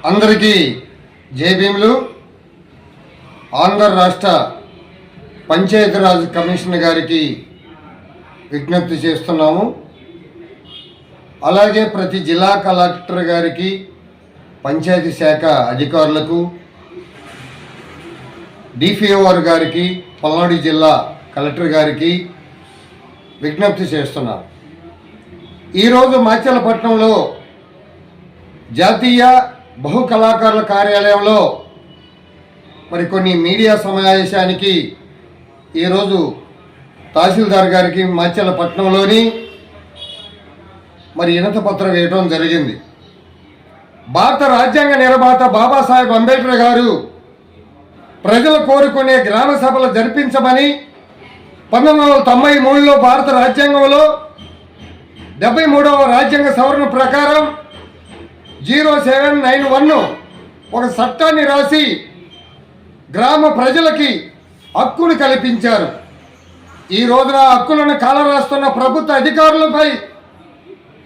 అందరికీ జై భీములు. ఆంధ్ర రాష్ట్ర పంచాయతీరాజ్ కమిషనర్ గారికి విజ్ఞప్తి చేస్తున్నాము. అలాగే ప్రతి జిల్లా కలెక్టర్ గారికి, పంచాయతీ శాఖ అధికారులకు, డిపిఓఆర్ గారికి, పల్నాడు జిల్లా కలెక్టర్ గారికి విజ్ఞప్తి చేస్తున్నాం. ఈరోజు మాచర్లపట్నంలో జాతీయ బహు కళాకారుల కార్యాలయంలో మరి కొన్ని మీడియా సమావేశానికి ఈరోజు తహసీల్దార్ గారికి మాచర్లపట్నంలోని మరి వినతిపత్రం వేయడం జరిగింది. భారత రాజ్యాంగ నిర్మాత బాబాసాహెబ్ అంబేద్కర్ గారు ప్రజలు కోరుకునే గ్రామ సభలు జరిపించమని 1993లో భారత రాజ్యాంగంలో 73వ రాజ్యాంగ సవరణ ప్రకారం 0791 ఒక చట్టాన్ని రాసి గ్రామ ప్రజలకి హక్కును కల్పించారు. ఈ రోజున హక్కులను కాలరాస్తున్న ప్రభుత్వ అధికారులపై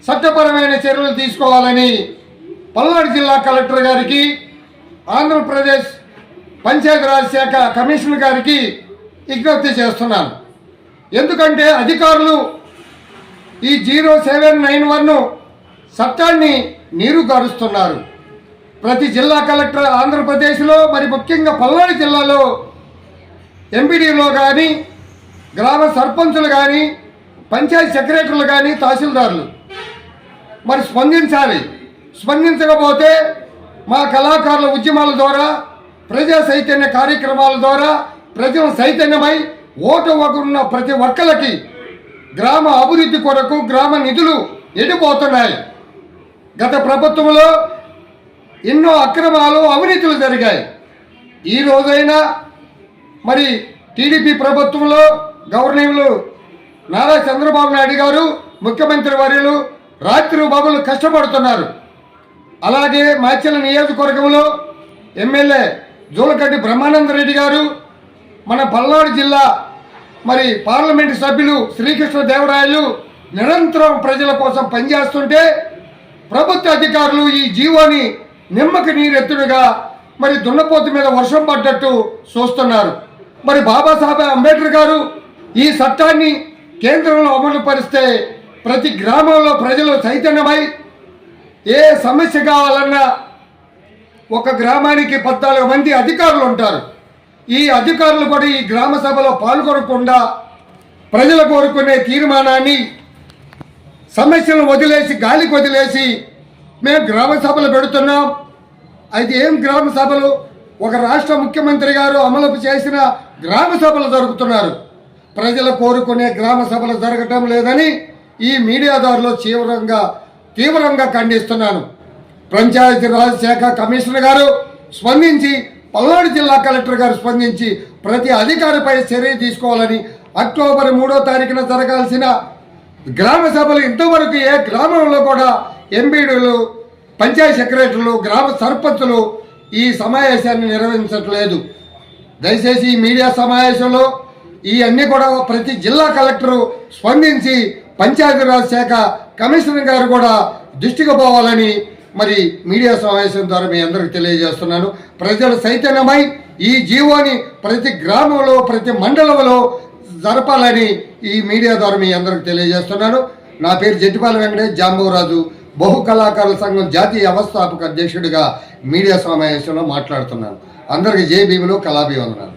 చట్టపరమైన చర్యలు తీసుకోవాలని పల్నాడు జిల్లా కలెక్టర్ గారికి, ఆంధ్రప్రదేశ్ పంచాయతీరాజ్ శాఖ కమిషనర్ గారికి విజ్ఞప్తి చేస్తున్నాను. ఎందుకంటే అధికారులు ఈ 0791 చట్టాన్ని నీరు గారుస్తున్నారు. ప్రతి జిల్లా కలెక్టర్ ఆంధ్రప్రదేశ్లో మరి ముఖ్యంగా పల్నాడు జిల్లాలో ఎంపీడీలో కానీ, గ్రామ సర్పంచులు కానీ, పంచాయతీ సెక్రటరీలు కానీ, తహసీల్దారులు మరి స్పందించాలి. స్పందించకపోతే మా కళాకారుల ఉద్యమాల ద్వారా, ప్రజా చైతన్య కార్యక్రమాల ద్వారా ప్రజలు చైతన్యమై ఓటు ఇవ్వకున్న ప్రతి ఒక్కరికి గ్రామ అభివృద్ధి కొరకు గ్రామ నిధులు ఎడిపోతున్నాయి. గత ప్రభుత్వంలో ఎన్నో అక్రమాలు, అవినీతులు జరిగాయి. ఈ రోజైనా మరి టీడీపీ ప్రభుత్వంలో గవర్నర్లు నారా చంద్రబాబు నాయుడు గారు, ముఖ్యమంత్రి వర్యులు రాత్రి బాబులు కష్టపడుతున్నారు. అలాగే మాచర్ల నియోజకవర్గంలో ఎమ్మెల్యే జూలకంటి బ్రహ్మానందరెడ్డి గారు, మన పల్నాడు జిల్లా మరి పార్లమెంటు సభ్యులు శ్రీకృష్ణదేవరాయలు నిరంతరం ప్రజల కోసం పనిచేస్తుంటే ప్రభుత్వ అధికారులు ఈ జీవోని నిమ్మకి నీరెత్తుడుగా మరి దున్నపోతు మీద వర్షం పడ్డట్టు చూస్తున్నారు. మరి బాబాసాహెబ్ అంబేద్కర్ గారు ఈ చట్టాన్ని కేంద్రంలో అమలు పరిస్తే ప్రతి గ్రామంలో ప్రజలు చైతన్యమై ఏ సమస్య కావాలన్నా ఒక గ్రామానికి 14 మంది అధికారులు ఉంటారు. ఈ అధికారులు కూడా ఈ గ్రామ సభలో పాల్గొనకుండా ప్రజలు కోరుకునే తీర్మానాన్ని సమస్యలను వదిలేసి, గాలికి వదిలేసి మేము గ్రామ సభలు పెడుతున్నాం. అయితే ఏం గ్రామ సభలు? ఒక రాష్ట్ర ముఖ్యమంత్రి గారు అమలు చేసిన గ్రామ సభలు జరుపుతున్నారు. ప్రజలు కోరుకునే గ్రామ సభలు జరగటం లేదని ఈ మీడియా దారిలో తీవ్రంగా ఖండిస్తున్నాను. పంచాయతీరాజ్ శాఖ కమిషనర్ గారు స్పందించి, పల్నాడు జిల్లా కలెక్టర్ గారు స్పందించి ప్రతి అధికారిపై చర్య తీసుకోవాలని, అక్టోబర్ 3వ తారీఖున జరగాల్సిన గ్రామ సభలు ఇంతవరకు ఏ గ్రామంలో కూడా ఎంపీడీలు, పంచాయతీ సెక్రటరీలు, గ్రామ సర్పంచులు ఈ సమావేశాన్ని నిర్వహించట్లేదు. దయచేసి ఈ మీడియా సమావేశంలో ఈ అన్ని కూడా ప్రతి జిల్లా కలెక్టరు స్పందించి పంచాయతీరాజ్ శాఖ కమిషనర్ గారు కూడా దృష్టికి పోవాలని మరి మీడియా సమావేశం ద్వారా మీ అందరికి తెలియజేస్తున్నాను. ప్రజలు చైతన్యమై ఈ జీవోని ప్రతి గ్రామంలో, ప్రతి మండలంలో జరపాలని ఈ మీడియా ద్వారా మీ అందరికి తెలియజేస్తున్నాను. నా పేరు జట్టిపాల వెంకటేష్ జాంబవరాజు, బహు కళాకారుల సంఘం జాతీయ వ్యవస్థాపక అధ్యక్షుడిగా మీడియా సమావేశంలో మాట్లాడుతున్నాను. అందరికీ జై భీములు, కళాభివందనాలు.